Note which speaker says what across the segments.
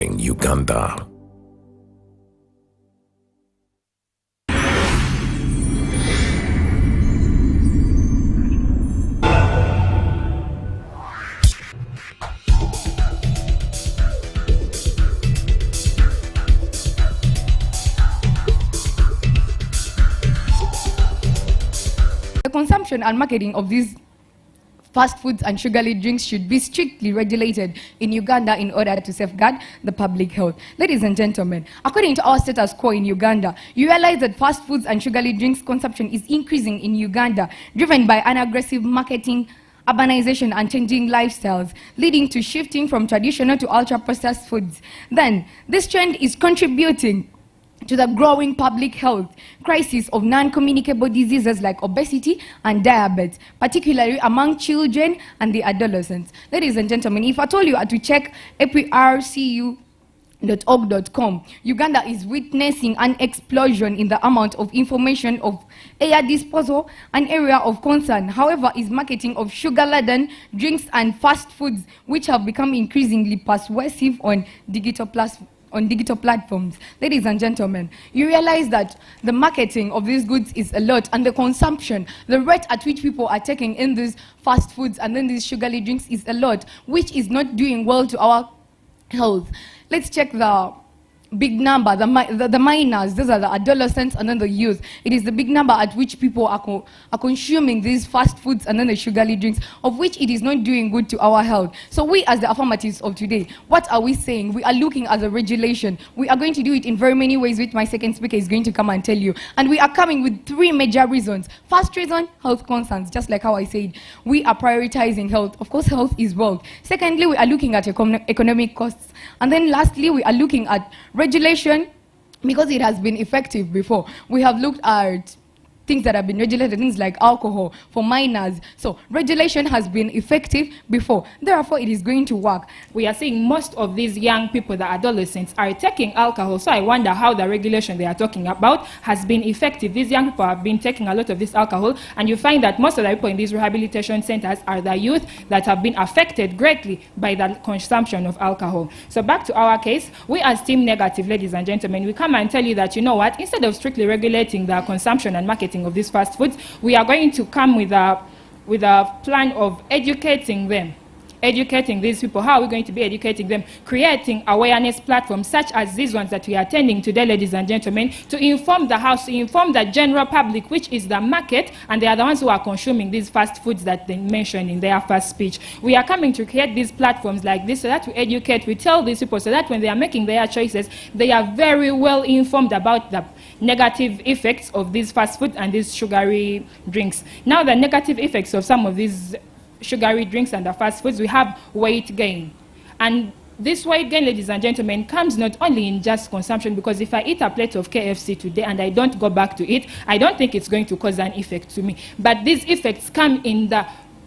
Speaker 1: in Uganda.
Speaker 2: The consumption and marketing of these fast foods and sugary drinks should be strictly regulated in Uganda in order to safeguard the public health. Ladies and gentlemen, according to our status quo in Uganda, you realize that fast foods and sugary drinks consumption is increasing in Uganda, driven by an aggressive marketing, urbanization and changing lifestyles, leading to shifting from traditional to ultra-processed foods. Then, this trend is contributing to the growing public health crisis of non-communicable diseases like obesity and diabetes, particularly among children and the adolescents. Ladies and gentlemen, if I told you to check DOCtalk.com, Uganda is witnessing an explosion in the amount of information of air disposal, an area of concern. However, is marketing of sugar-laden drinks and fast foods, which have become increasingly persuasive on digital platforms. Ladies and gentlemen, you realize that the marketing of these goods is a lot, and the consumption, the rate at which people are taking in these fast foods and then these sugary drinks is a lot, which is not doing well to our health. Let's check the big number, the minors, these are the adolescents and then the youth. It is the big number at which people are consuming these fast foods and then the sugary drinks, of which it is not doing good to our health. So we as the affirmatives of today, what are we saying? We are looking at the regulation. We are going to do it in very many ways, which my second speaker is going to come and tell you. And we are coming with 3 major reasons. First reason, health concerns, just like how I said. We are prioritizing health. Of course, health is wealth. Secondly, we are looking at economic costs. And then lastly, we are looking at regulation, because it has been effective before. We have looked at things that have been regulated, things like alcohol for minors. So regulation has been effective before. Therefore, it is going to work.
Speaker 3: We are seeing most of these young people, the adolescents, are taking alcohol. So I wonder how the regulation they are talking about has been effective. These young people have been taking a lot of this alcohol, and you find that most of the people in these rehabilitation centers are the youth that have been affected greatly by the consumption of alcohol. So back to our case, we as Team Negative, ladies and gentlemen, we come and tell you that, you know what, instead of strictly regulating the consumption and marketing of these fast foods, we are going to come with a plan of educating these people. How are we going to be educating them? Creating awareness platforms such as these ones that we are attending today, ladies and gentlemen, to inform the house, to inform the general public, which is the market, and they are the ones who are consuming these fast foods that they mentioned in their first speech. We are coming to create these platforms like this so that we educate, we tell these people so that when they are making their choices, they are very well informed about the negative effects of these fast foods and these sugary drinks. Now, the negative effects of some of these sugary drinks and the fast foods, we have weight gain. And this weight gain, ladies and gentlemen, comes not only in just consumption, because if I eat a plate of KFC today and I don't go back to it, I don't think it's going to cause an effect to me. But these effects come in the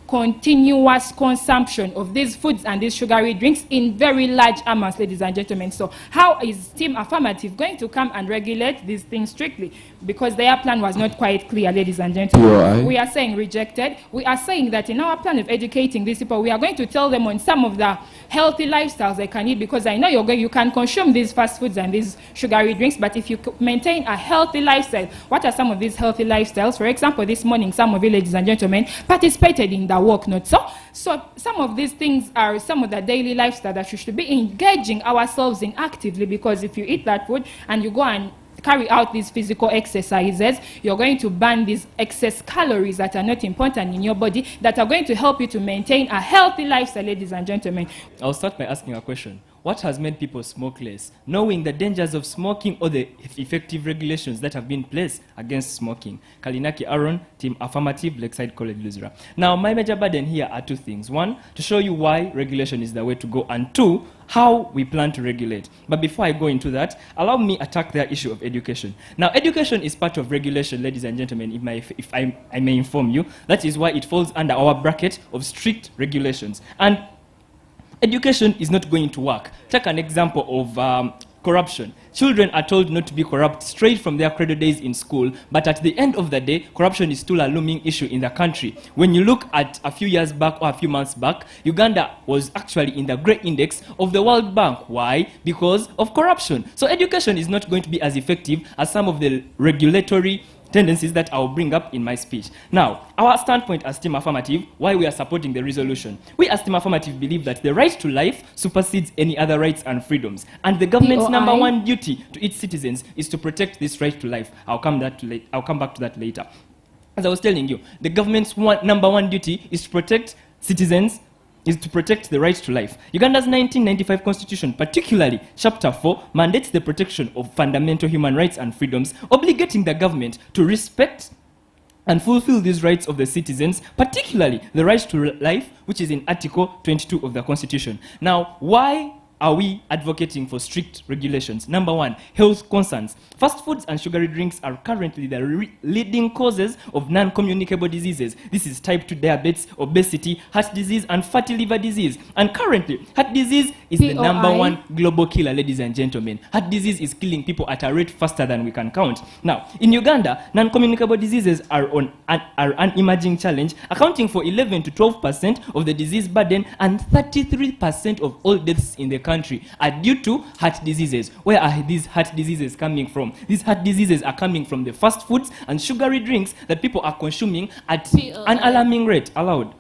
Speaker 3: continuous consumption of these foods and these sugary drinks in very large amounts, ladies and gentlemen. So how is Team Affirmative going to come and regulate these things strictly? Because their plan was not quite clear, ladies and gentlemen. We are saying rejected. We are saying that in our plan of educating these people, we are going to tell them on some of the healthy lifestyles they can eat, because I know you can consume these fast foods and these sugary drinks, but if you maintain a healthy lifestyle, what are some of these healthy lifestyles? For example, this morning, some of you, ladies and gentlemen, participated in the walk, not so? So some of these things are some of the daily lifestyle that you should be engaging ourselves in actively, because if you eat that food and you go and carry out these physical exercises, you're going to burn these excess calories that are not important in your body, that are going to help you to maintain a healthy lifestyle, ladies and gentlemen.
Speaker 4: I'll start by asking a question. What has made people smoke less? Knowing the dangers of smoking or the effective regulations that have been placed against smoking. Kalinaki Aaron, Team Affirmative, Lakeside College, Luzira. Now, my major burden here are 2 things. 1, to show you why regulation is the way to go, and 2, how we plan to regulate. But before I go into that, allow me to attack the issue of education. Now, education is part of regulation, ladies and gentlemen, if I may inform you. That is why it falls under our bracket of strict regulations. And education is not going to work. Take an example of corruption. Children are told not to be corrupt straight from their cradle days in school, but at the end of the day, corruption is still a looming issue in the country. When you look at a few years back or a few months back, Uganda was actually in the Grey Index of the World Bank. Why? Because of corruption. So education is not going to be as effective as some of the regulatory tendencies that I'll bring up in my speech. Now, our standpoint as Team Affirmative, why we are supporting the resolution. We as Team Affirmative believe that the right to life supersedes any other rights and freedoms. And the government's number one duty to its citizens is to protect this right to life. I'll come back to that later. As I was telling you, the government's number one duty is to protect citizens, is to protect the right to life. Uganda's 1995 constitution, particularly chapter 4, mandates the protection of fundamental human rights and freedoms, obligating the government to respect and fulfill these rights of the citizens, particularly the right to life, which is in Article 22 of the Constitution. Now, why are we advocating for strict regulations? Number one, health concerns. Fast foods and sugary drinks are currently the leading causes of non-communicable diseases. This is type 2 diabetes, obesity, heart disease, and fatty liver disease. And currently, heart disease is the number one global killer, ladies and gentlemen. Heart disease is killing people at a rate faster than we can count. Now, in Uganda, non-communicable diseases are an emerging challenge, accounting for 11 to 12% of the disease burden and 33% of all deaths in the country are due to heart diseases. Where are these heart diseases coming from? These heart diseases are coming from the fast foods and sugary drinks that people are consuming at an alarming rate. Allowed.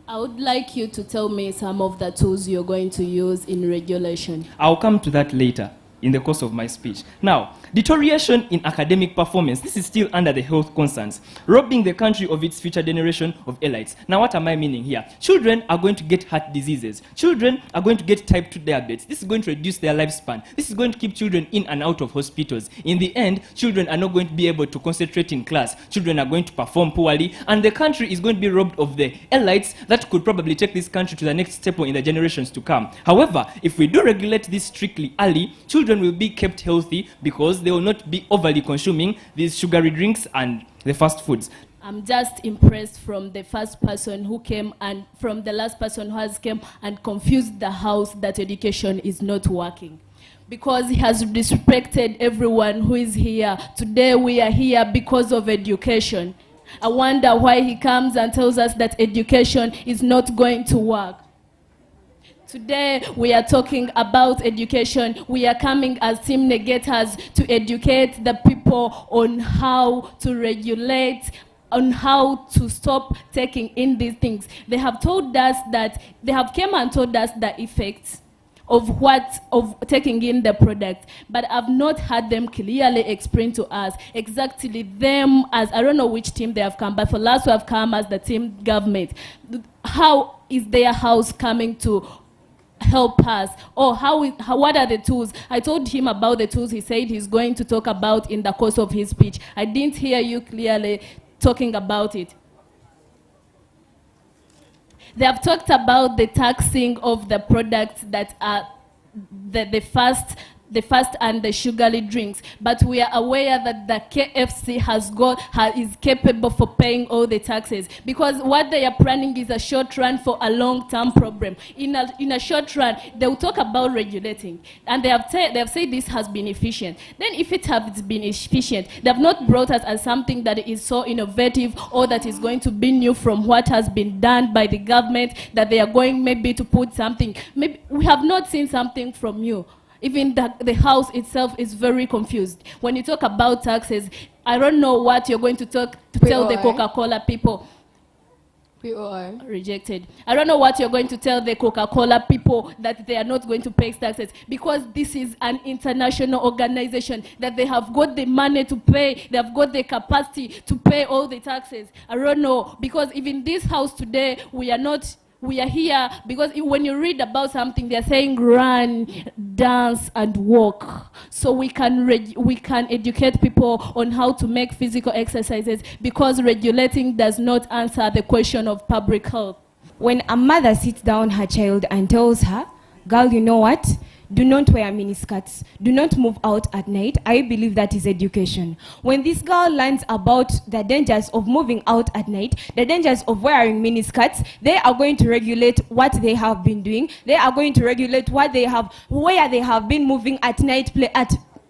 Speaker 1: I would like you to tell me some of the tools you're going to use in regulation.
Speaker 4: I'll come to that later in the course of my speech. Now, deterioration in academic performance. This is still under the health concerns, robbing the country of its future generation of elites. Now, what am I meaning here? Children are going to get heart diseases. Children are going to get type 2 diabetes. This is going to reduce their lifespan. This is going to keep children in and out of hospitals. In the end, children are not going to be able to concentrate in class. Children are going to perform poorly, and the country is going to be robbed of the elites that could probably take this country to the next step in the generations to come. However, if we do regulate this strictly early, children will be kept healthy because they will not be overly consuming these sugary drinks and the fast foods.
Speaker 1: I'm just impressed from the first person who came and from the last person who has come and confused the house that education is not working. Because he has disrespected everyone who is here. Today we are here because of education. I wonder why he comes and tells us that education is not going to work. Today, we are talking about education. We are coming as team negators to educate the people on how to regulate, on how to stop taking in these things. They have told us that, they have come and told us the effects of taking in the product, but I've not had them clearly explain to us exactly them as, I don't know which team they have come, but for last we have come as the team government. How is their house coming to help us, or what are the tools? I told him about the tools he said he's going to talk about in the course of his speech. I didn't hear you clearly talking about it. They have talked about the taxing of the products that are the fast and the sugary drinks, but we are aware that the KFC is capable for paying all the taxes, because what they are planning is a short run for a long-term problem. In a short run, they will talk about regulating, and they have said this has been efficient. Then if it has been efficient, they have not brought us as something that is so innovative or that is going to be new from what has been done by the government, that they are going maybe to put something. Maybe we have not seen something from you. Even the house itself is very confused. When you talk about taxes, I don't know what you're going to tell the Coca-Cola people.
Speaker 2: POI.
Speaker 1: Rejected. I don't know what you're going to tell the Coca-Cola people, that they are not going to pay taxes, because this is an international organization, that they have got the money to pay, they have got the capacity to pay all the taxes. I don't know, because even this house today, we are here because when you read about something, they're saying run, dance, and walk. So we can educate people on how to make physical exercises, because regulating does not answer the question of public health.
Speaker 5: When a mother sits down her child and tells her, girl, you know what? do not wear miniskirts, do not move out at night, I believe that is education. When this girl learns about the dangers of moving out at night, the dangers of wearing miniskirts, they are going to regulate what they have been doing. They are going to regulate where they have been moving at night,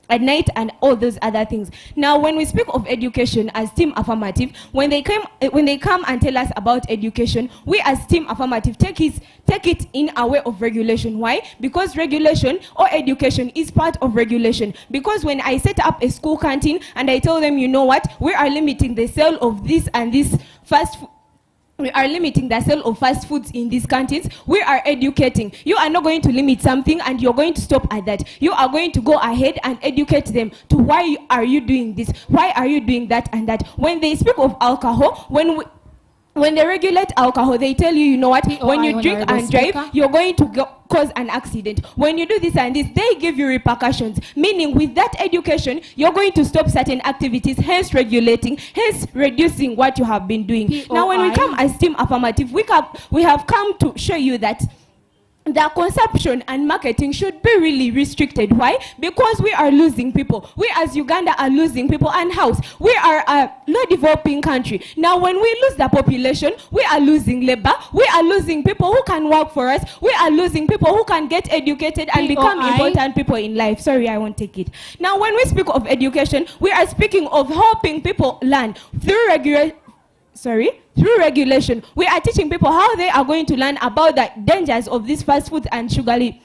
Speaker 5: at night and all those other things. Now, when we speak of education as Team Affirmative, when they come and tell us about education, we as Team Affirmative take it in a way of regulation. Why? Because regulation or education is part of regulation. Because when I set up a school canteen and I tell them, you know what, we are limiting the sale of this and this we are limiting the sale of fast foods in these canteens. We are educating. You are not going to limit something and you're going to stop at that. You are going to go ahead and educate them to why are you doing this? Why are you doing that and that? When they speak of alcohol, when they regulate alcohol, they tell you, you know what, when you drink and drive, you're going to cause an accident. When you do this and this, they give you repercussions. Meaning, with that education, you're going to stop certain activities, hence regulating, hence reducing what you have been doing. Now, when we come as Team Affirmative, we have come to show you that the consumption and marketing should be really restricted. Why? Because we are losing people. We as Uganda are losing people and house. We are a low developing country. Now when we lose the population, we are losing labor. We are losing people who can work for us. We are losing people who can get educated and become important people in life. Sorry, I won't take it. Now when we speak of education, we are speaking of helping people learn through through regulation. We are teaching people how they are going to learn about the dangers of these fast foods and sugary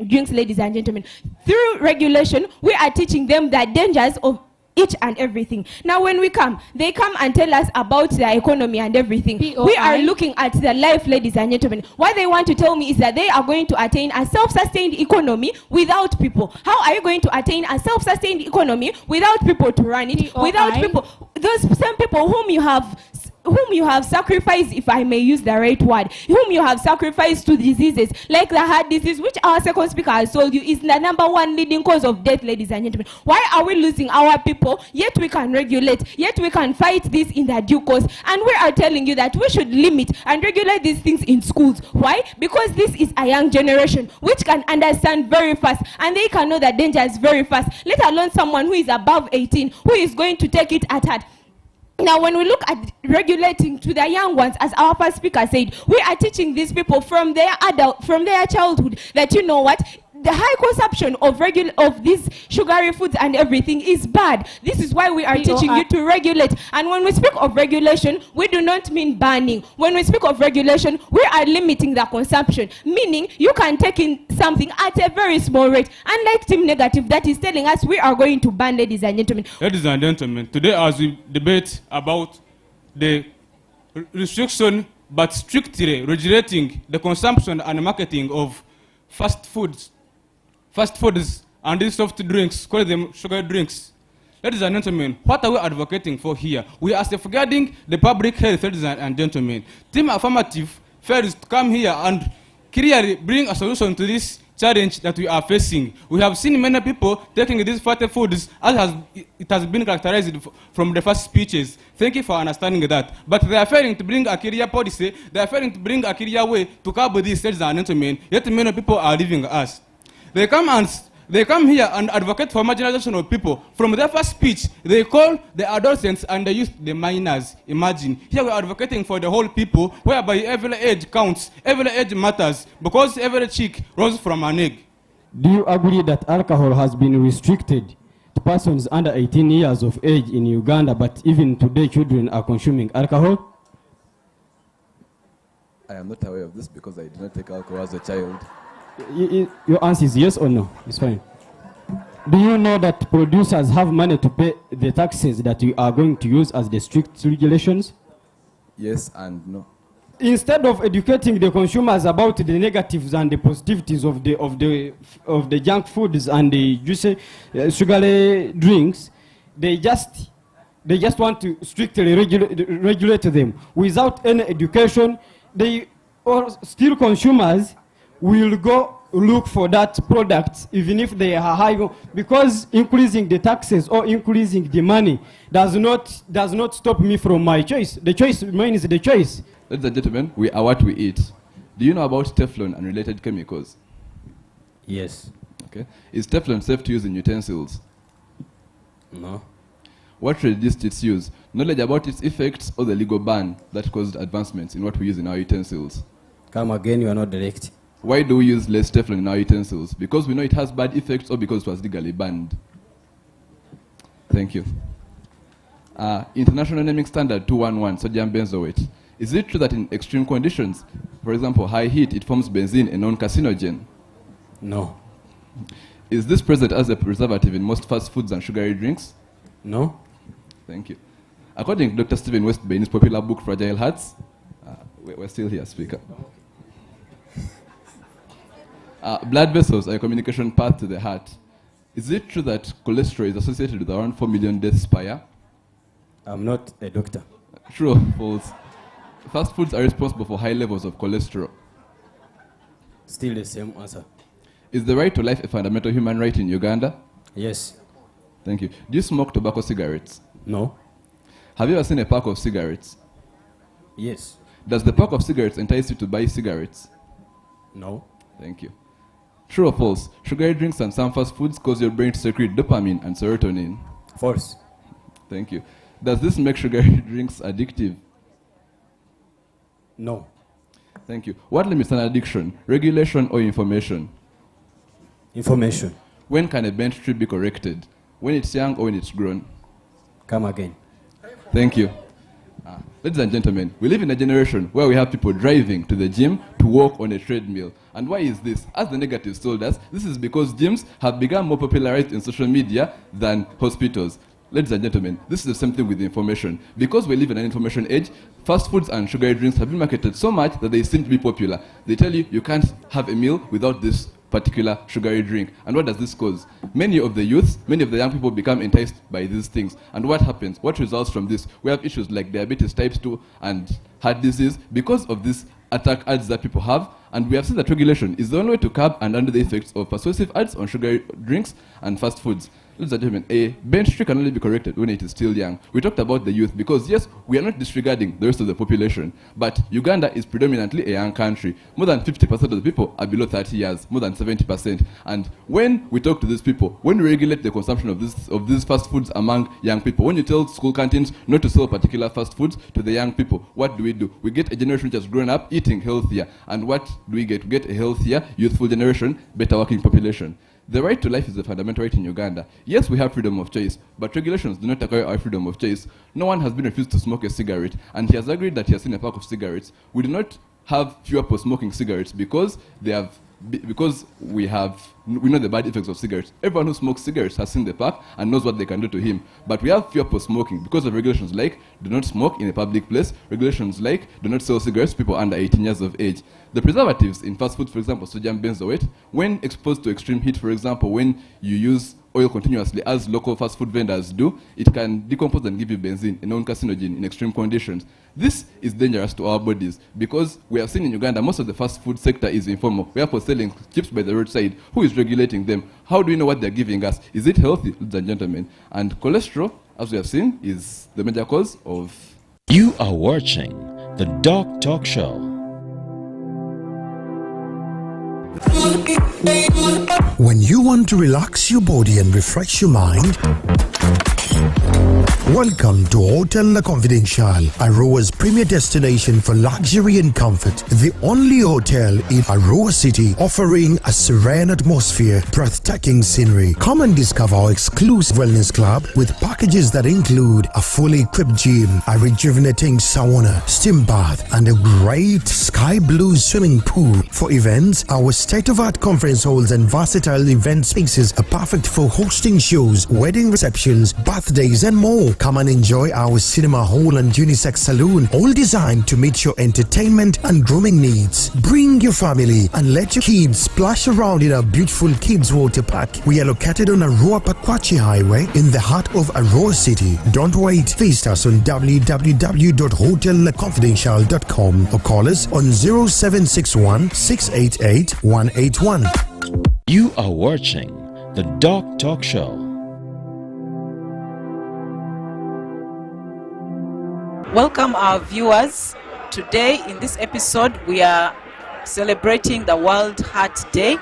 Speaker 5: drinks, ladies and gentlemen. Through regulation, we are teaching them the dangers of each and everything. Now when they come and tell us about the economy and everything. We are looking at the life, ladies and gentlemen. What they want to tell me is that they are going to attain a self-sustained economy without people. How are you going to attain a self-sustained economy without people to run it? Without people, those same people whom you have sacrificed, if I may use the right word, whom you have sacrificed to diseases like the heart disease, which our second speaker has told you is the #1 leading cause of death, ladies and gentlemen. Why are we losing our people, yet we can regulate, yet we can fight this in the due course? And we are telling you that we should limit and regulate these things in schools. Why? Because this is a young generation which can understand very fast and they can know the dangers very fast, let alone someone who is above 18 who is going to take it at heart. Now, when we look at regulating to the young ones, as our first speaker said, we are teaching these people from their childhood that, you know what, the high consumption of these sugary foods and everything is bad. This is why we are teaching you to regulate. And when we speak of regulation, we do not mean banning. When we speak of regulation, we are limiting the consumption, meaning you can take in something at a very small rate. Unlike Team Negative that is telling us we are going to ban, ladies and gentlemen.
Speaker 6: Ladies and gentlemen, today as we debate about the restriction but strictly regulating the consumption and marketing of fast foods and these soft drinks, call them sugar drinks. Ladies and gentlemen, what are we advocating for here? We are safeguarding the public health, ladies and gentlemen. Team Affirmative fails to come here and clearly bring a solution to this challenge that we are facing. We have seen many people taking these fatty foods as it has been characterized from the first speeches. Thank you for understanding that. But they are failing to bring a clear policy, they are failing to bring a clear way to curb these, ladies and gentlemen, yet many people are leaving us. They come here and advocate for marginalization of people. From their first speech, they call the adolescents and the youth the minors. Imagine. Here we are advocating for the whole people, whereby every age counts, every age matters, because every chick rose from an egg.
Speaker 7: Do you agree that alcohol has been restricted to persons under 18 years of age in Uganda, but even today children are consuming alcohol?
Speaker 8: I am not aware of this because I did not take alcohol as a child.
Speaker 7: Your answer is yes or no? It's fine. Do you know that producers have money to pay the taxes that we are going to use as the strict regulations?
Speaker 8: Yes and no.
Speaker 7: Instead of educating the consumers about the negatives and the positivities of the junk foods and the juicy sugary drinks, they just want to strictly regulate them without any education. Still consumers will go look for that product even if they are high, because increasing the taxes or increasing the money does not stop me from my choice. The choice remains the choice.
Speaker 8: Ladies and gentlemen, we are what we eat. Do you know about Teflon and related chemicals?
Speaker 9: Yes.
Speaker 8: Okay. Is Teflon safe to use in utensils?
Speaker 9: No.
Speaker 8: What reduced its use? Knowledge about its effects or the legal ban that caused advancements in what we use in our utensils?
Speaker 9: Come again, you are not direct.
Speaker 8: Why do we use less Teflon in our utensils? Because we know it has bad effects or because it was legally banned? Thank you. International Naming Standard 211, sodium benzoate. Is it true that in extreme conditions, for example, high heat, it forms benzene, a non-carcinogen?
Speaker 9: No.
Speaker 8: Is this present as a preservative in most fast foods and sugary drinks?
Speaker 9: No.
Speaker 8: Thank you. According to Dr. Stephen Westbain's popular book, Fragile Hearts, we're still here, Speaker. Blood vessels are a communication path to the heart. Is it true that cholesterol is associated with around 4 million deaths per year?
Speaker 9: I'm not a doctor.
Speaker 8: True or false? Fast foods are responsible for high levels of cholesterol.
Speaker 9: Still the same answer.
Speaker 8: Is the right to life a fundamental human right in Uganda?
Speaker 9: Yes.
Speaker 8: Thank you. Do you smoke tobacco cigarettes?
Speaker 9: No.
Speaker 8: Have you ever seen a pack of cigarettes?
Speaker 9: Yes.
Speaker 8: Does the pack of cigarettes entice you to buy cigarettes?
Speaker 9: No.
Speaker 8: Thank you. True or false? Sugary drinks and some fast foods cause your brain to secrete dopamine and serotonin.
Speaker 9: False.
Speaker 8: Thank you. Does this make sugary drinks addictive?
Speaker 9: No.
Speaker 8: Thank you. What limits an addiction? Regulation or information?
Speaker 9: Information.
Speaker 8: When can a bent tree be corrected? When it's young or when it's grown?
Speaker 9: Come again.
Speaker 8: Thank you. Ladies and gentlemen, we live in a generation where we have people driving to the gym to walk on a treadmill. And why is this? As the negatives told us, this is because gyms have become more popularized in social media than hospitals. Ladies and gentlemen, this is the same thing with information. Because we live in an information age, fast foods and sugary drinks have been marketed so much that they seem to be popular. They tell you you can't have a meal without this particular sugary drink. And what does this cause? Many of the youths, many of the young people become enticed by these things. And what happens? What results from this? We have issues like diabetes type 2 and heart disease because of these attack ads that people have. And we have seen that regulation is the only way to curb and undo the effects of persuasive ads on sugary drinks and fast foods. Ladies and gentlemen, a bent tree can only be corrected when it is still young. We talked about the youth because, yes, we are not disregarding the rest of the population, but Uganda is predominantly a young country. More than 50% of the people are below 30 years, more than 70%. And when we talk to these people, when we regulate the consumption of these fast foods among young people, when you tell school canteens not to sell particular fast foods to the young people, what do? We get a generation which has grown up eating healthier. And what do? We get a healthier, youthful generation, better working population. The right to life is a fundamental right in Uganda. Yes, we have freedom of choice, but regulations do not acquire our freedom of choice. No one has been refused to smoke a cigarette, and he has agreed that he has seen a pack of cigarettes. We do not have fewer post-smoking cigarettes because we know the bad effects of cigarettes. Everyone who smokes cigarettes has seen the pack and knows what they can do to him. But we have fewer post-smoking because of regulations like do not smoke in a public place, regulations like do not sell cigarettes to people under 18 years of age. The preservatives in fast food, for example, sodium benzoate, when exposed to extreme heat, for example, when you use oil continuously, as local fast food vendors do, it can decompose and give you benzene, a non-carcinogen, in extreme conditions. This is dangerous to our bodies because we have seen in Uganda most of the fast food sector is informal. We are for selling chips by the roadside. Who is regulating them? How do we know what they're giving us? Is it healthy, ladies and gentlemen? And cholesterol, as we have seen, is the major cause of...
Speaker 10: You are watching the DOCtalk show.
Speaker 11: When you want to relax your body and refresh your mind, welcome to Hotel La Confidential, Iraguha's premier destination for luxury and comfort. The only hotel in Iraguha City offering a serene atmosphere, breathtaking scenery. Come and discover our exclusive wellness club with packages that include a fully equipped gym, a rejuvenating sauna, steam bath, and a great sky blue swimming pool. For events, our state-of-art conference halls and versatile event spaces are perfect for hosting shows, wedding receptions, birthdays, and more. Come and enjoy our cinema hall and unisex saloon, all designed to meet your entertainment and grooming needs. Bring your family and let your kids splash around in our beautiful kids water park. We are located on Iraguha Pakwachi Highway in the heart of Iraguha City. Don't wait. Visit us on www.hotellaconfidential.com or call us on 0761 688 181.
Speaker 10: You are watching the DOCtalk show.
Speaker 12: Welcome our viewers. Today in this episode we are celebrating the World Heart Day,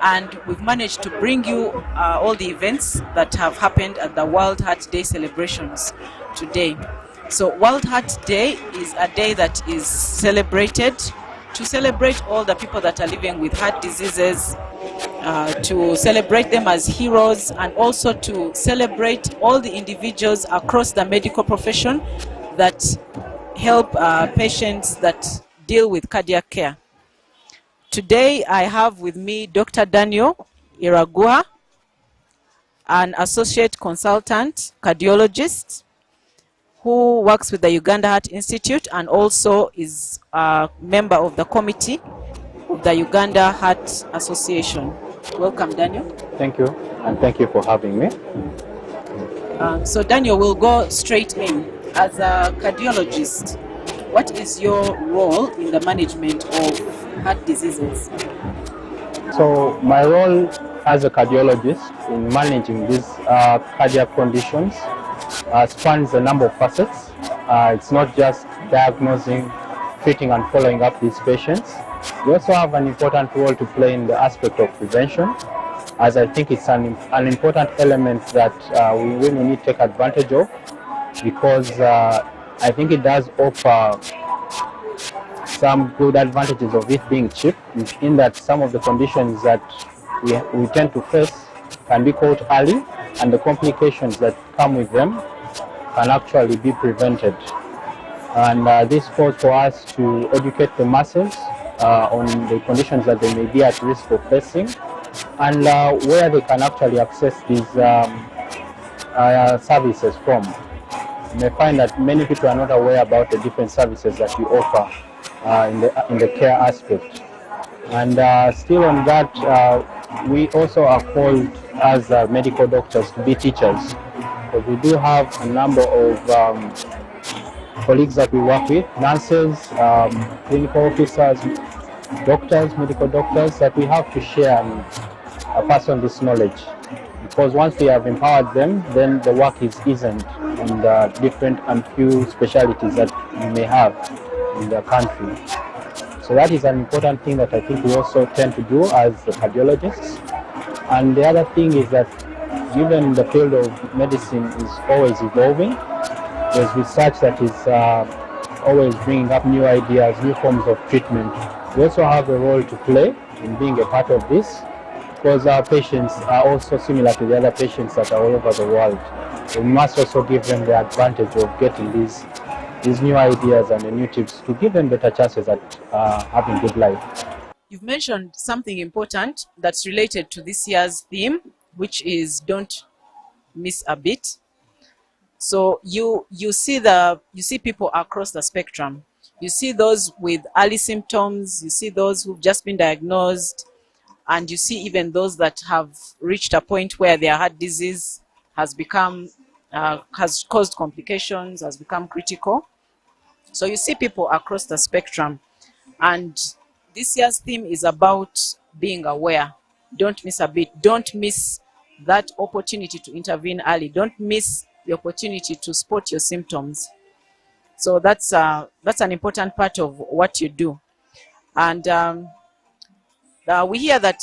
Speaker 12: and we've managed to bring you all the events that have happened at the World Heart Day celebrations today. So World Heart Day is a day that is celebrated to celebrate all the people that are living with heart diseases, to celebrate them as heroes, and also to celebrate all the individuals across the medical profession that help patients that deal with cardiac care. Today I have with me Dr. Daniel Iraguha, an associate consultant cardiologist who works with the Uganda Heart Institute and also is a member of the committee of the Uganda Heart Association. Welcome, Daniel.
Speaker 13: Thank you, and thank you for having me.
Speaker 12: So Daniel, we'll go straight in. As a cardiologist, what is your role in the management of heart diseases?
Speaker 13: So my role as a cardiologist in managing these cardiac conditions spans a number of facets. It's not just diagnosing, treating and following up these patients. We also have an important role to play in the aspect of prevention, as I think it's an important element that we really need to take advantage of, because I think it does offer some good advantages of it being cheap, in that some of the conditions that we tend to face can be caught early, and the complications that come with them can actually be prevented. And this calls for us to educate the masses on the conditions that they may be at risk of facing, and where they can actually access these services from. You may find that many people are not aware about the different services that we offer in the care aspect. And still on that, we also are called as medical doctors to be teachers, because we do have a number of colleagues that we work with, nurses, clinical officers, doctors, medical doctors, that we have to share and pass on this knowledge. Because once we have empowered them, then the work is eased in the different and few specialties that we may have in the country. So that is an important thing that I think we also tend to do as cardiologists. And the other thing is that given the field of medicine is always evolving, there's research that is always bringing up new ideas, new forms of treatment. We also have a role to play in being a part of this, because our patients are also similar to the other patients that are all over the world. We must also give them the advantage of getting these new ideas and the new tips to give them better chances at having good life.
Speaker 12: You've mentioned something important that's related to this year's theme, which is don't miss a beat. So you see people across the spectrum. You see those with early symptoms, you see those who've just been diagnosed, and you see even those that have reached a point where their heart disease has become, has caused complications, has become critical. So you see people across the spectrum. And this year's theme is about being aware. Don't miss a beat. Don't miss that opportunity to intervene early. Don't miss the opportunity to spot your symptoms. So that's an important part of what you do. And we hear that,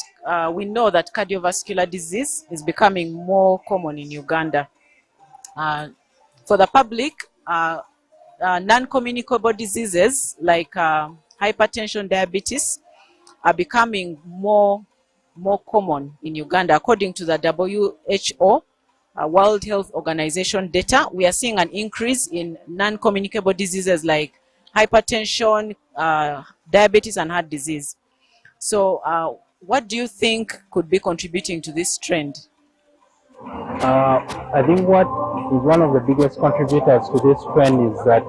Speaker 12: we know that cardiovascular disease is becoming more common in Uganda. For the public, non-communicable diseases like hypertension, diabetes are becoming more common in Uganda. According to the WHO, World Health Organization data, we are seeing an increase in non-communicable diseases like hypertension, diabetes, and heart disease. So what do you think could be contributing to this trend?
Speaker 13: I think what is one of the biggest contributors to this trend is that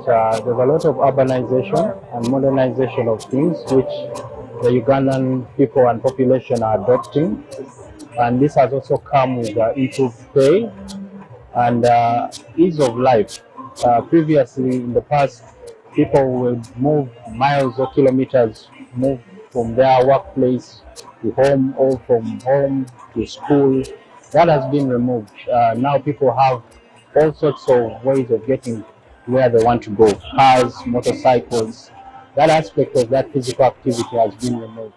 Speaker 13: there's a lot of urbanization and modernization of things, which the Ugandan people and population are adopting. And this has also come with improved pay and ease of life. Previously, in the past, people would move miles or kilometers, move from their workplace to home or from home to school. That has been removed. Now people have all sorts of ways of getting where they want to go. Cars, motorcycles. That aspect of that physical activity has been removed.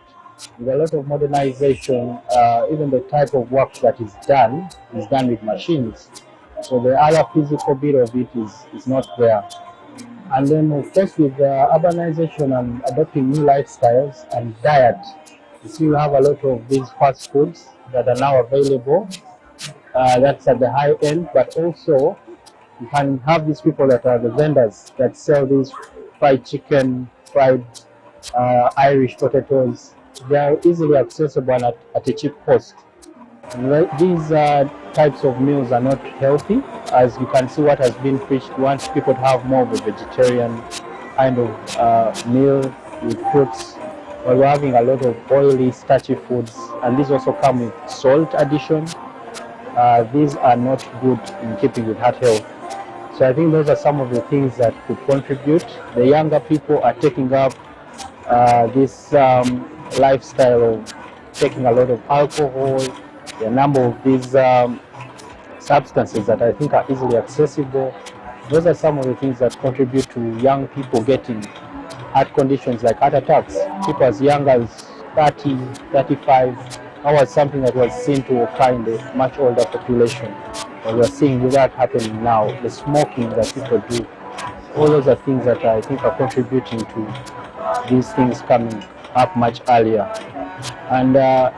Speaker 13: with a lot of modernization, even the type of work that is done with machines. So the other physical bit of it is not there. And then, of course, with urbanization and adopting new lifestyles and diet, you see you have a lot of these fast foods that are now available. That's at the high end, but also you can have these people that are the vendors that sell these fried chicken, fried Irish potatoes. They are easily accessible at a cheap cost. These types of meals are not healthy, as you can see what has been preached. We want people to have more of a vegetarian kind of meal with fruits. But we're having a lot of oily, starchy foods, and these also come with salt addition. These are not good in keeping with heart health. So I think those are some of the things that could contribute. The younger people are taking up this lifestyle of taking a lot of alcohol, the number of these substances that I think are easily accessible. Those are some of the things that contribute to young people getting heart conditions like heart attacks. People as young as 30, 35, that was something that was seen to occur in the much older population. But we're seeing that happening now, the smoking that people do. All those are things that I think are contributing to these things coming up much earlier. And the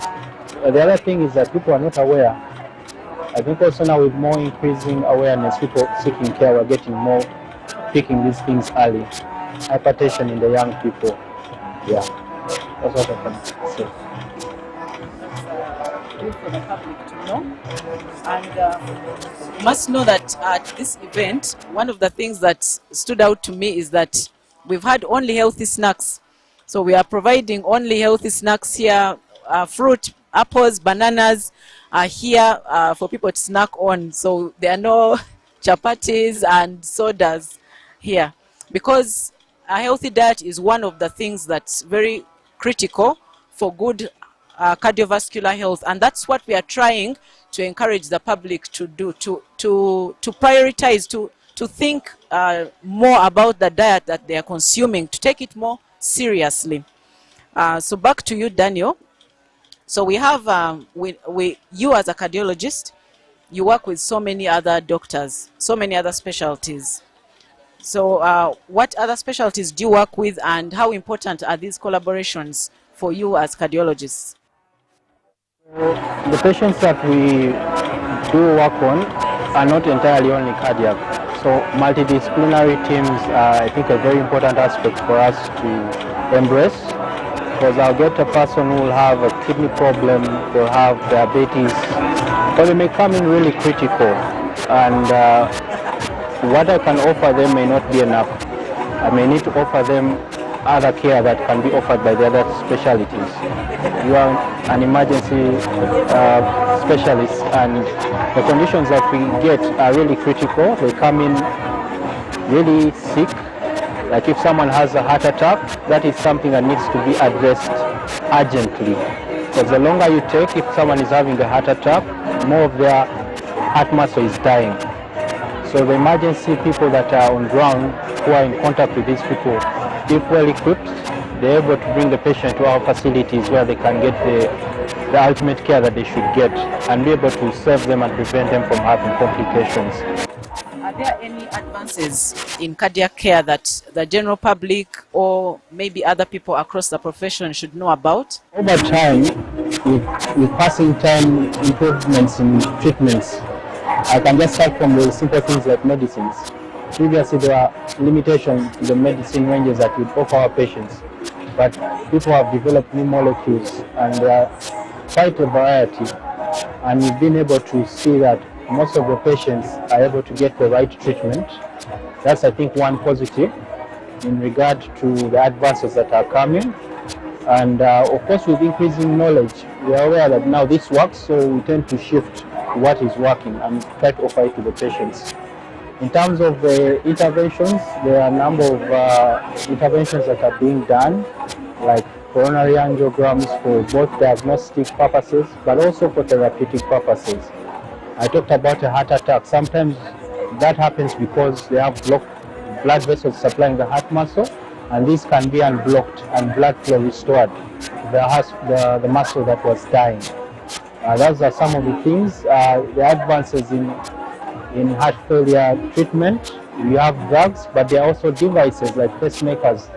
Speaker 13: other thing is that people are not aware. I think also now with more increasing awareness, people seeking care, we're getting more picking these things early. Hypertension in the young people. Yeah, that's what I can say.
Speaker 12: For the public to know. And you must know that at this event, one of the things that stood out to me is that we've had only healthy snacks. So we are providing only healthy snacks here, fruit, apples, bananas are here for people to snack on. So there are no chapatis and sodas here, because a healthy diet is one of the things that's very critical for good cardiovascular health, and that's what we are trying to encourage the public to do, to prioritize, to think more about the diet that they are consuming, to take it more seriously. So back to you, Daniel. So we have you as a cardiologist, you work with so many other doctors, so many other specialties. So what other specialties do you work with, and how important are these collaborations for you as cardiologists?
Speaker 13: The patients that we do work on are not entirely only cardiac. So multidisciplinary teams are, I think, a very important aspect for us to embrace, because I'll get a person who will have a kidney problem, they'll have diabetes, but they may come in really critical, and what I can offer them may not be enough. I may need to offer them other care that can be offered by the other specialties. You are an emergency specialist, and the conditions that we get are really critical. They come in really sick. Like if someone has a heart attack, that is something that needs to be addressed urgently. Because the longer you take, if someone is having a heart attack, more of their heart muscle is dying. So the emergency people that are on ground, who are in contact with these people, if well equipped, they're able to bring the patient to our facilities where they can get the ultimate care that they should get, and be able to save them and prevent them from having complications.
Speaker 12: Are there any advances in cardiac care that the general public or maybe other people across the profession should know about?
Speaker 13: Over time, with passing time, improvements in treatments, I can just start from the simple things like medicines. Previously, there are limitations to the medicine ranges that we offer our patients, but people have developed new molecules, and there are quite a variety, and we've been able to see that most of the patients are able to get the right treatment. That's, I think, one positive in regard to the advances that are coming. And of course, with increasing knowledge, we are aware that now this works, so we tend to shift what is working and try to offer it to the patients. In terms of interventions, there are a number of interventions that are being done, like coronary angiograms for both diagnostic purposes, but also for therapeutic purposes. I talked about a heart attack. Sometimes that happens because they have blocked blood vessels supplying the heart muscle, and these can be unblocked and blood flow restored. the muscle that was dying. Those are some of the things. The advances in heart failure treatment. We have drugs, but there are also devices like pacemakers,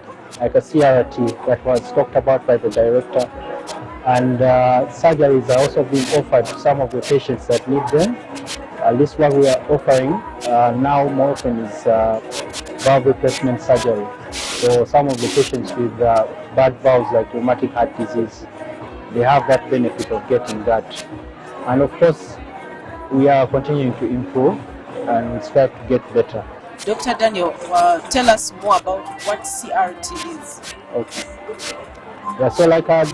Speaker 13: like a CRT that was talked about by the director. And surgeries are also being offered to some of the patients that need them. At least what we are offering now more often is valve replacement surgery. So some of the patients with bad valves like rheumatic heart disease, they have that benefit of getting that. And of course, we are continuing to improve and we strive to get better.
Speaker 12: Dr. Daniel, tell us more about what CRT is.
Speaker 13: Okay. Yeah, so like I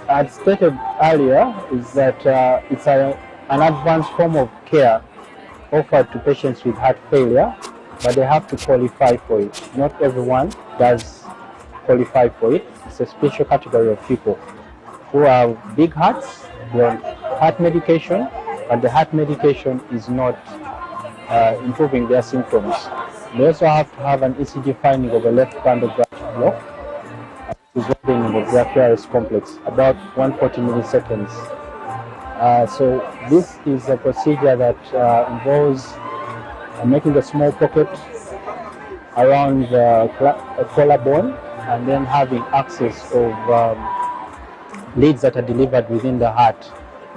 Speaker 13: had stated earlier, is that it's an advanced form of care offered to patients with heart failure, but they have to qualify for it. Not everyone does qualify for it. It's a special category of people who have big hearts, they're on heart medication, but the heart medication is not improving their symptoms. They also have to have an ECG finding of a left-banded branch block, resulting in the brachiaris complex, about 140 milliseconds. So this is a procedure that involves making a small pocket around the collarbone and then having access of leads that are delivered within the heart.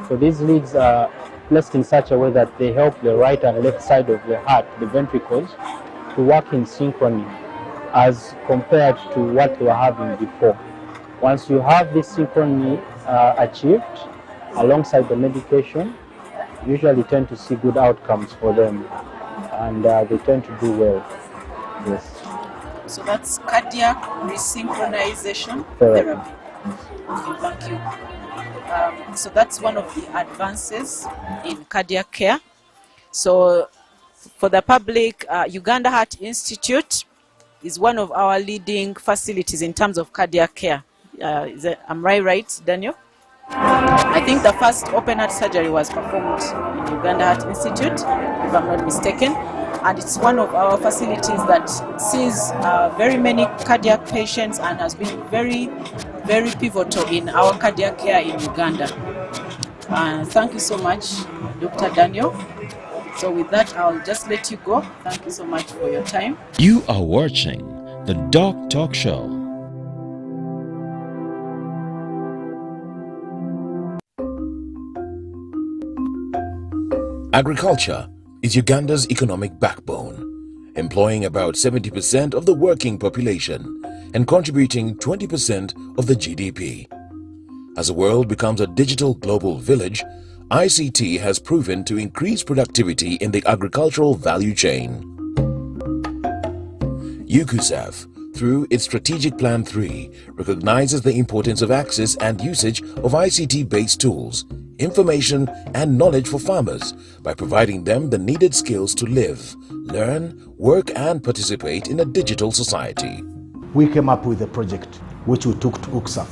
Speaker 13: So these leads are placed in such a way that they help the right and left side of the heart, the ventricles, to work in synchrony as compared to what they were having before. Once you have this synchrony achieved alongside the medication, you usually tend to see good outcomes for them, and they tend to do well. Yes.
Speaker 12: So that's cardiac resynchronization
Speaker 13: Correct.
Speaker 12: therapy. Okay, thank you. So that's one of the advances in cardiac care. So for the public, Uganda Heart Institute is one of our leading facilities in terms of cardiac care. Am I right, Daniel? I think the first open heart surgery was performed in Uganda Heart Institute, if I'm not mistaken. And it's one of our facilities that sees very many cardiac patients and has been very, very pivotal in our cardiac care in Uganda. Thank you so much, Dr. Daniel. So with that, I'll just let you go. Thank you so much for your time.
Speaker 10: You are watching the DOCtalk Show.
Speaker 14: Agriculture is Uganda's economic backbone, employing about 70% of the working population and contributing 20% of the GDP. As the world becomes a digital global village, ICT has proven to increase productivity in the agricultural value chain. UCUSAF, through its Strategic Plan 3, recognizes the importance of access and usage of ICT-based tools, information and knowledge for farmers by providing them the needed skills to live, learn, work and participate in a digital society.
Speaker 15: We came up with a project which we took to UCSAF,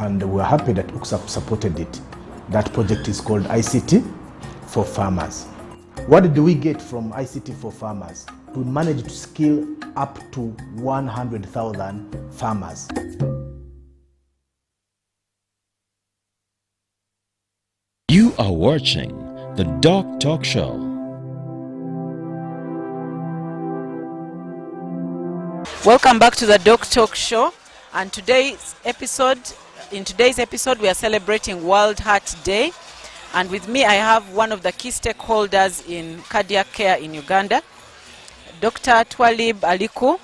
Speaker 15: and we're happy that UCSAF supported it. That project is called ICT for Farmers. What did we get from ICT for Farmers? We managed to skill up to 100,000 farmers.
Speaker 10: You are watching the DOCtalk Show.
Speaker 12: Welcome back to the DOCtalk Show. And in today's episode, we are celebrating World Heart Day. And with me, I have one of the key stakeholders in cardiac care in Uganda, Dr. Twalib Aliku,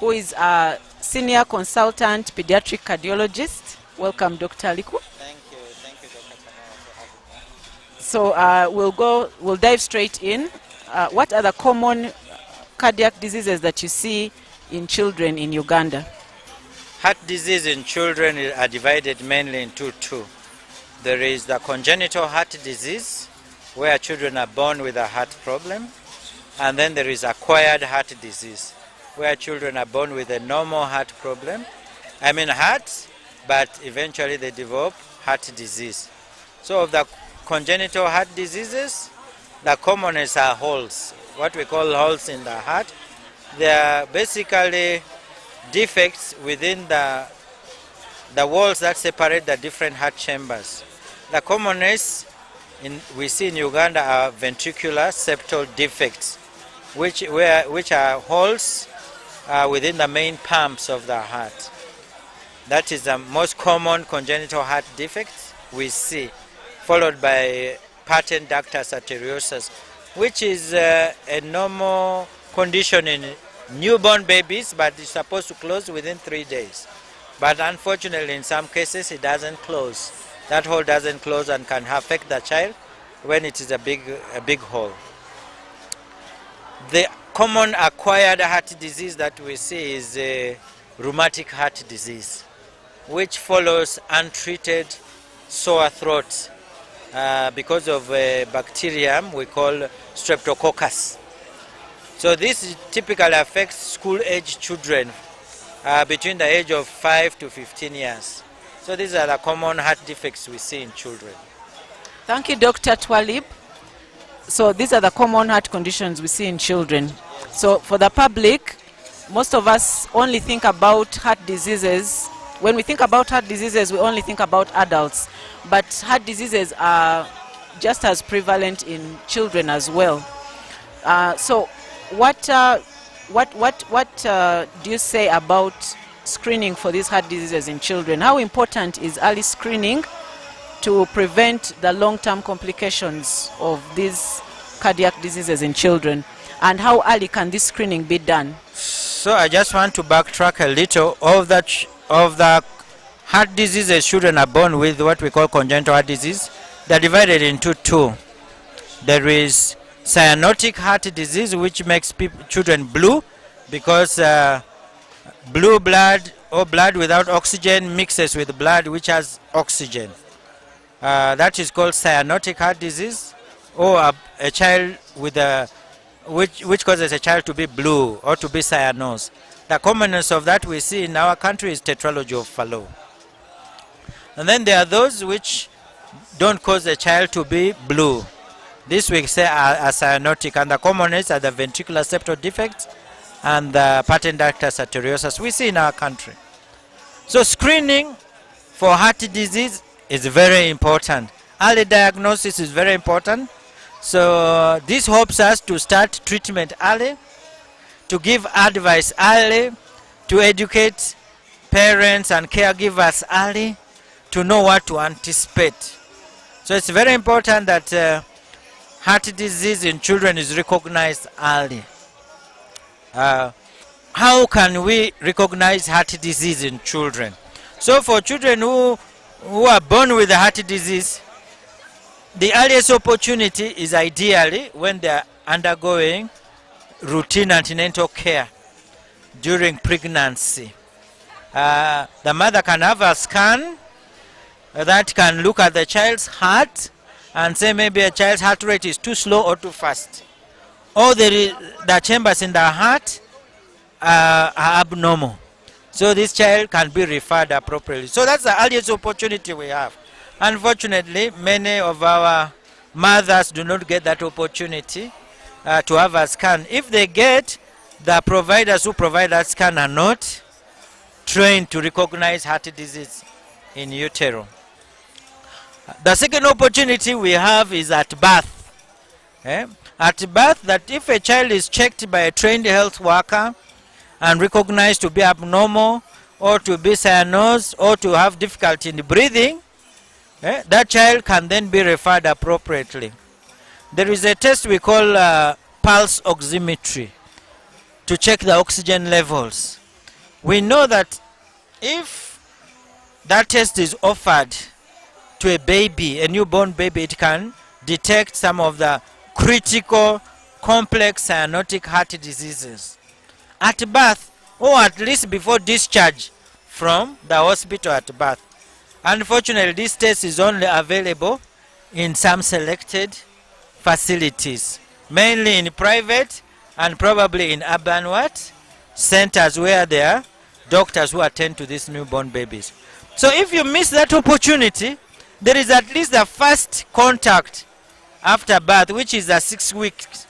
Speaker 12: who is a senior consultant pediatric cardiologist. Welcome, Dr. Aliku.
Speaker 16: Thank you, Dr. Kamara, for having me.
Speaker 12: So we'll dive straight in. What are the common cardiac diseases that you see in children in Uganda?
Speaker 16: Heart disease in children are divided mainly into two. There is the congenital heart disease, where children are born with a heart problem, and then there is acquired heart disease, where children are born with a normal heart problem. Heart, but eventually they develop heart disease. So of the congenital heart diseases, the commonest are holes, what we call holes in the heart. They are basically defects within the the walls that separate the different heart chambers. The commonest we see in Uganda are ventricular septal defects, which are holes within the main pumps of the heart. That is the most common congenital heart defect we see, followed by patent ductus arteriosus, which is a normal condition in newborn babies, but it's supposed to close within 3 days. But unfortunately, in some cases, it doesn't close. That hole doesn't close and can affect the child when it is a big hole. The common acquired heart disease that we see is rheumatic heart disease, which follows untreated sore throat because of a bacterium we call streptococcus. So this typically affects school-age children between the age of 5 to 15 years. So these are the common heart defects we see in children.
Speaker 12: Thank you, Dr. Twalib. So these are the common heart conditions we see in children. So for the public, most of us only think about heart diseases. When we think about heart diseases, we only think about adults. But heart diseases are just as prevalent in children as well. So what do you say about screening for these heart diseases in children? How important is early screening to prevent the long-term complications of these cardiac diseases in children? And how early can this screening be done?
Speaker 16: So I just want to backtrack a little. Of the heart diseases children are born with, what we call congenital heart disease, they're divided into two. There is cyanotic heart disease, which makes children blue because blue blood or blood without oxygen mixes with blood which has oxygen. That is called cyanotic heart disease, or a child with which causes a child to be blue or to be cyanose. The commonness of that we see in our country is tetralogy of Fallot. And then there are those which don't cause a child to be blue. This we say are cyanotic, and the commonest are the ventricular septal defects and the patent ductus arteriosus we see in our country. So screening for heart disease is very important. Early diagnosis is very important. So this helps us to start treatment early, to give advice early, to educate parents and caregivers early, to know what to anticipate. So it's very important that heart disease in children is recognized early. How can we recognize heart disease in children? So for children who are born with a heart disease, the earliest opportunity is ideally when they are undergoing routine antenatal care during pregnancy. The mother can have a scan that can look at the child's heart and say maybe a child's heart rate is too slow or too fast, or the chambers in the heart are abnormal. So this child can be referred appropriately. So that's the earliest opportunity we have. Unfortunately, many of our mothers do not get that opportunity to have a scan. If they get, the providers who provide that scan are not trained to recognize heart disease in utero. The second opportunity we have is at birth. At birth, that if a child is checked by a trained health worker and recognized to be abnormal or to be cyanose or to have difficulty in breathing, that child can then be referred appropriately. There is a test we call pulse oximetry to check the oxygen levels. We know that if that test is offered to a baby, a newborn baby, it can detect some of the critical complex cyanotic heart diseases at birth, or at least before discharge from the hospital at birth. Unfortunately, this test is only available in some selected facilities, mainly in private and probably in urban centers where there are doctors who attend to these newborn babies. So if you miss that opportunity, there is at least the first contact after birth, which is 6 weeks.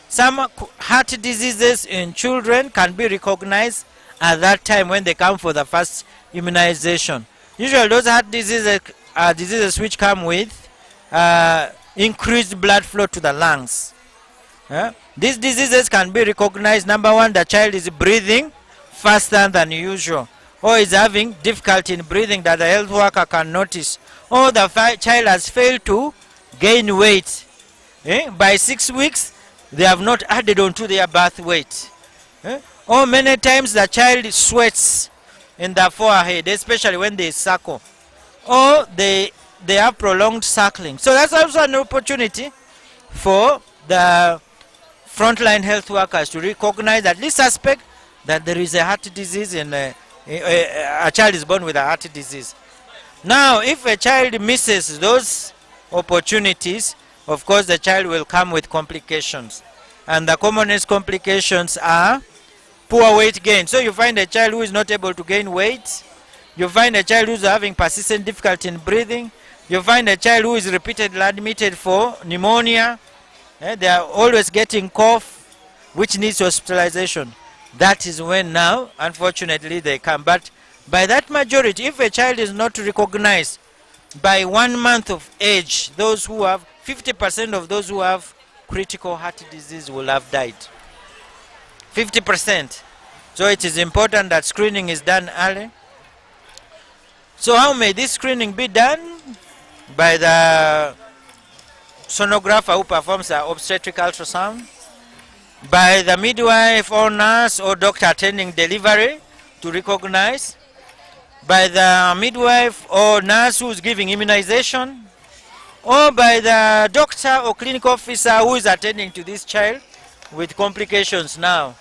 Speaker 16: Some heart diseases in children can be recognized at that time when they come for the first immunization. Usually those heart diseases are diseases which come with increased blood flow to the lungs. These diseases can be recognized. Number one, the child is breathing faster than usual, or is having difficulty in breathing that the health worker can notice, or the child has failed to gain weight. By 6 weeks, they have not added on to their birth weight. Or many times the child sweats in the forehead, especially when they suckle, or they have prolonged suckling. So that's also an opportunity for the frontline health workers to recognize at least suspect that there is a heart disease and a child is born with a heart disease. Now, if a child misses those opportunities, of course the child will come with complications. And the commonest complications are poor weight gain. So you find a child who is not able to gain weight. You find a child who is having persistent difficulty in breathing. You find a child who is repeatedly admitted for pneumonia. They are always getting cough, which needs hospitalization. That is when now, unfortunately, they come. But by that majority, if a child is not recognized by 1 month of age, those who have 50% of those who have critical heart disease will have died. 50%. So it is important that screening is done early. So how may this screening be done? By the sonographer who performs the obstetric ultrasound, by the midwife or nurse or doctor attending delivery to recognize, by the midwife or nurse who is giving immunization, or by the doctor or clinical officer who is attending to this child with complications now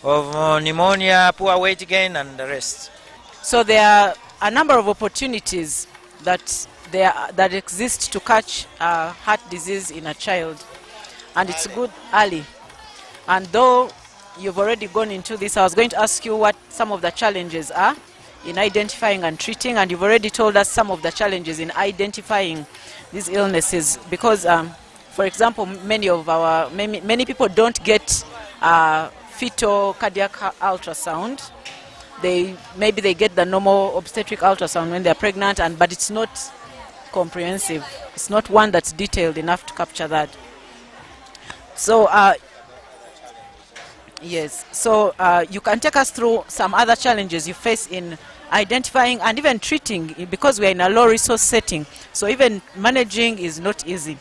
Speaker 16: of pneumonia, poor weight gain, and the rest.
Speaker 12: So there are a number of opportunities that exist to catch heart disease in a child, and it's good early. And though you've already gone into this, I was going to ask you what some of the challenges are in identifying and treating, and you've already told us some of the challenges in identifying these illnesses, because for example, many people don't get fetal cardiac ultrasound. Maybe they get the normal obstetric ultrasound when they're pregnant, but it's not comprehensive. It's not one that's detailed enough to capture that. So yes, so you can take us through some other challenges you face in identifying and even treating, because we are in a low resource setting, so even managing is not easy.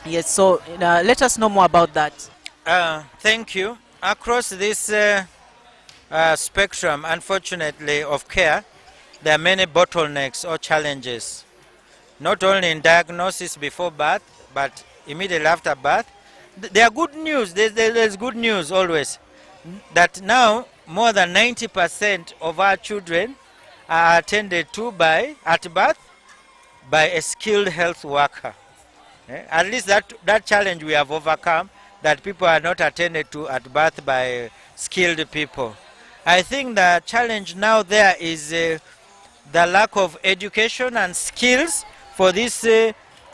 Speaker 12: Yes, so let us know more about that.
Speaker 16: Thank you. Across this spectrum, unfortunately, of care, there are many bottlenecks or challenges, not only in diagnosis before birth, but immediately after birth. There are good news. There's good news always, that now more than 90% of our children are attended to at birth by a skilled health worker. At least that challenge we have overcome, that people are not attended to at birth by skilled people. I think the challenge now there is the lack of education and skills for these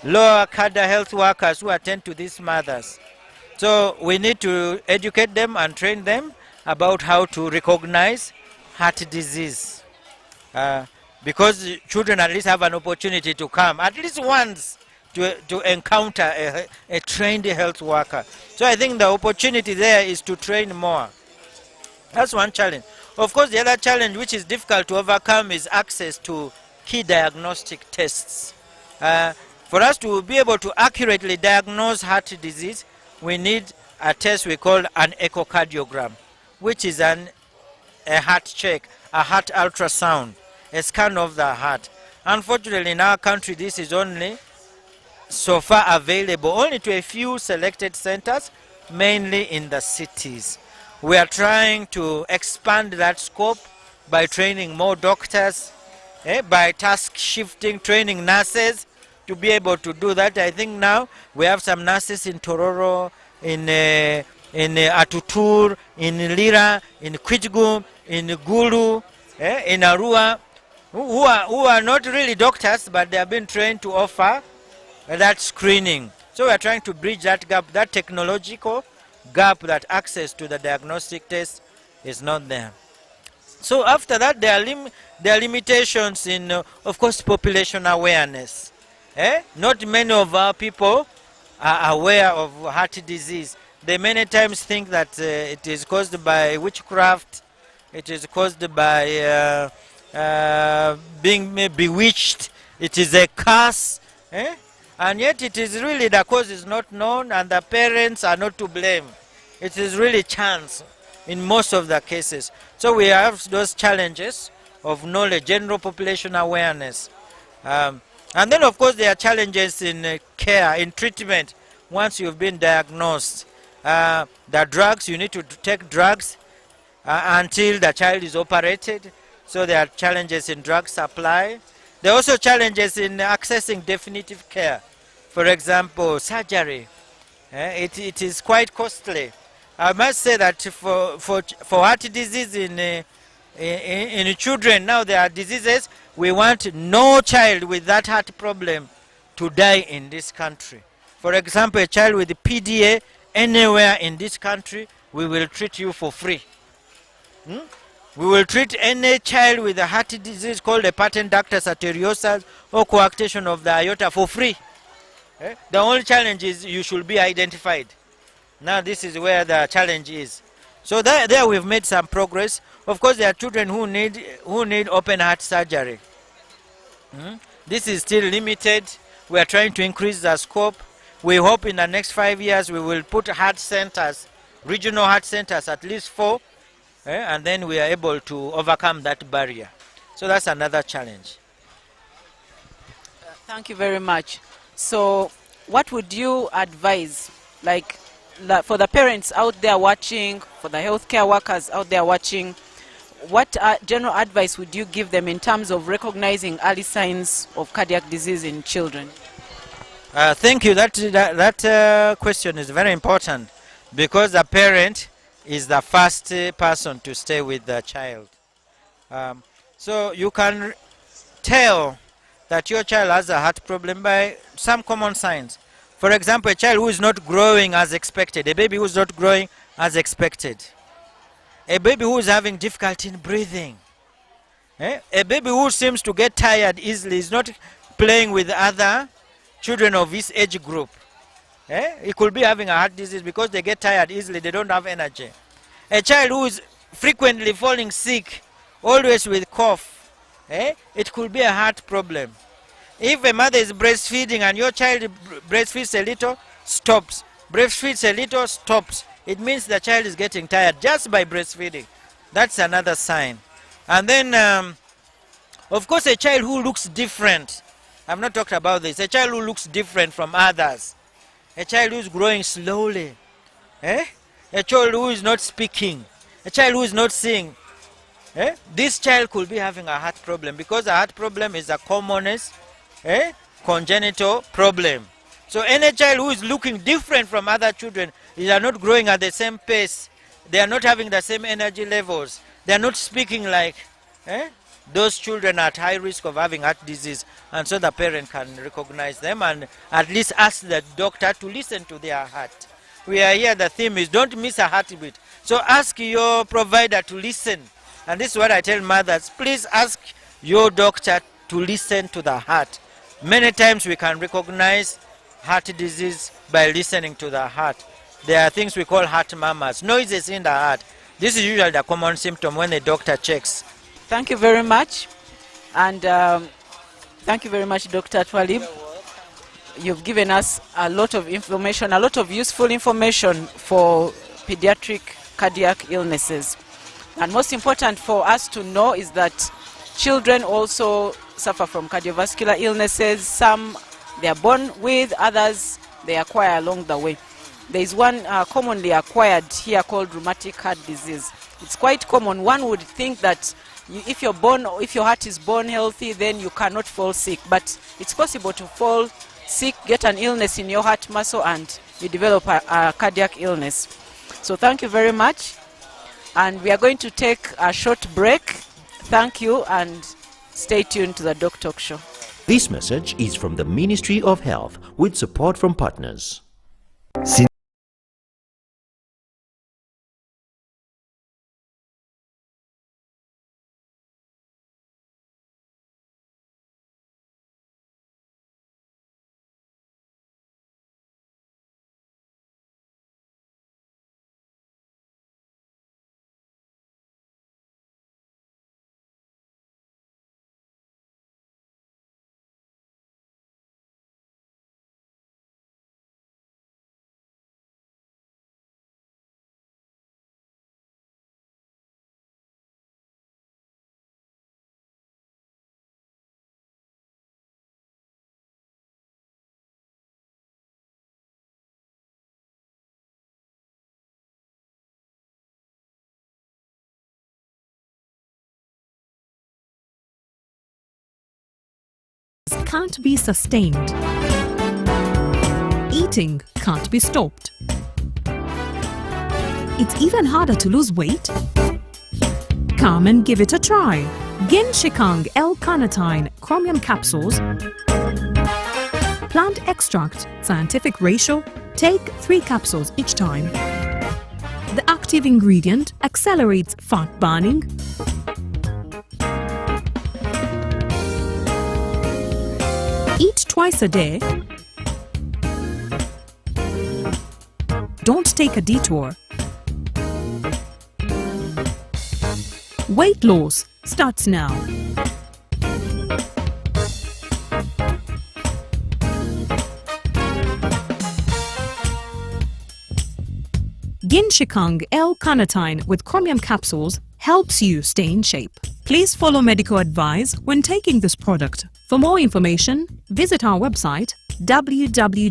Speaker 16: lower cadre health workers who attend to these mothers. So we need to educate them and train them about how to recognize heart disease. Because children at least have an opportunity to come at least once to encounter a trained health worker. So I think the opportunity there is to train more. That's one challenge. Of course, the other challenge which is difficult to overcome is access to key diagnostic tests. For us to be able to accurately diagnose heart disease, we need a test we call an echocardiogram, which is a heart check, a heart ultrasound, a scan of the heart. Unfortunately, in our country, this is only so far available only to a few selected centers, mainly in the cities. We are trying to expand that scope by training more doctors, by task shifting, training nurses to be able to do that. I think now we have some nurses in Tororo, in Atutur, in Lira, in Kwijgu, in Gulu, in Arua, who are not really doctors, but they have been trained to offer that screening. So we are trying to bridge that gap, that technological gap, that access to the diagnostic test is not there. So after that, there are limitations in, of course, population awareness. Not many of our people are aware of heart disease. They many times think that it is caused by witchcraft, it is caused by being bewitched, it is a curse, and yet it is really the cause is not known and the parents are not to blame. It is really chance in most of the cases. So we have those challenges of knowledge, general population awareness. And then of course there are challenges in care, in treatment once you've been diagnosed. The drugs, you need to take drugs until the child is operated. So there are challenges in drug supply. There are also challenges in accessing definitive care. For example, surgery. It is quite costly. I must say that for heart disease in children, now there are diseases, we want no child with that heart problem to die in this country. For example, a child with PDA anywhere in this country, we will treat you for free. We will treat any child with a heart disease called a patent ductus arteriosus or coarctation of the aorta for free. The only challenge is you should be identified. Now this is where the challenge is. So there we've made some progress. Of course, there are children who need open heart surgery. This is still limited. We are trying to increase the scope. We hope in the next 5 years we will put heart centers, regional heart centers, at least 4, and then we are able to overcome that barrier. So that's another challenge.
Speaker 12: Thank you very much. So what would you advise, like for the parents out there watching, for the healthcare workers out there watching, what general advice would you give them in terms of recognizing early signs of cardiac disease in children?
Speaker 16: Thank you. That question is very important because the parent is the first person to stay with the child. So you can tell that your child has a heart problem by some common signs. For example, a child who is not growing as expected, a baby who is not growing as expected, a baby who is having difficulty in breathing, a baby who seems to get tired easily, is not playing with other children of his age group. He could be having a heart disease because they get tired easily, they don't have energy. A child who is frequently falling sick, always with cough, it could be a heart problem. If a mother is breastfeeding and your child breastfeeds a little, stops. Breastfeeds a little, stops. It means the child is getting tired just by breastfeeding. That's another sign. And then, of course, a child who looks different. I've not talked about this. A child who looks different from others. A child who is growing slowly. A child who is not speaking. A child who is not seeing. This child could be having a heart problem because a heart problem is the commonest congenital problem. So any child who is looking different from other children, they are not growing at the same pace, they are not having the same energy levels, they are not speaking like those children are at high risk of having heart disease, and so the parent can recognize them and at least ask the doctor to listen to their heart. We are here, the theme is don't miss a heartbeat. So ask your provider to listen. And this is what I tell mothers, please ask your doctor to listen to the heart. Many times we can recognize heart disease by listening to the heart. There are things we call heart murmurs, noises in the heart. This is usually the common symptom when the doctor checks.
Speaker 12: Thank you very much. And thank you very much, Dr. Twalib. You've given us a lot of information, a lot of useful information for pediatric cardiac illnesses. And most important for us to know is that children also suffer from cardiovascular illnesses. Some they are born with, others they acquire along the way. There is one commonly acquired here called rheumatic heart disease. It's quite common. One would think that if your heart is born healthy, then you cannot fall sick. But it's possible to fall sick, get an illness in your heart muscle, and you develop a cardiac illness. So thank you very much. And we are going to take a short break. Thank you, and stay tuned to the DOCtalk show.
Speaker 17: This message is from the Ministry of Health with support from partners.
Speaker 18: can't be sustained. Eating can't be stopped. It's even harder to lose weight. Come and give it a try. Ginshikang L-carnitine chromium capsules. Plant extract, scientific ratio. Take 3 capsules each time. The active ingredient accelerates fat burning, eat twice a day, don't take a detour. Weight loss starts now. Ginshikang L-carnitine with chromium capsules helps you stay in shape. Please follow medical advice when taking this product. For more information, visit our website www.hgo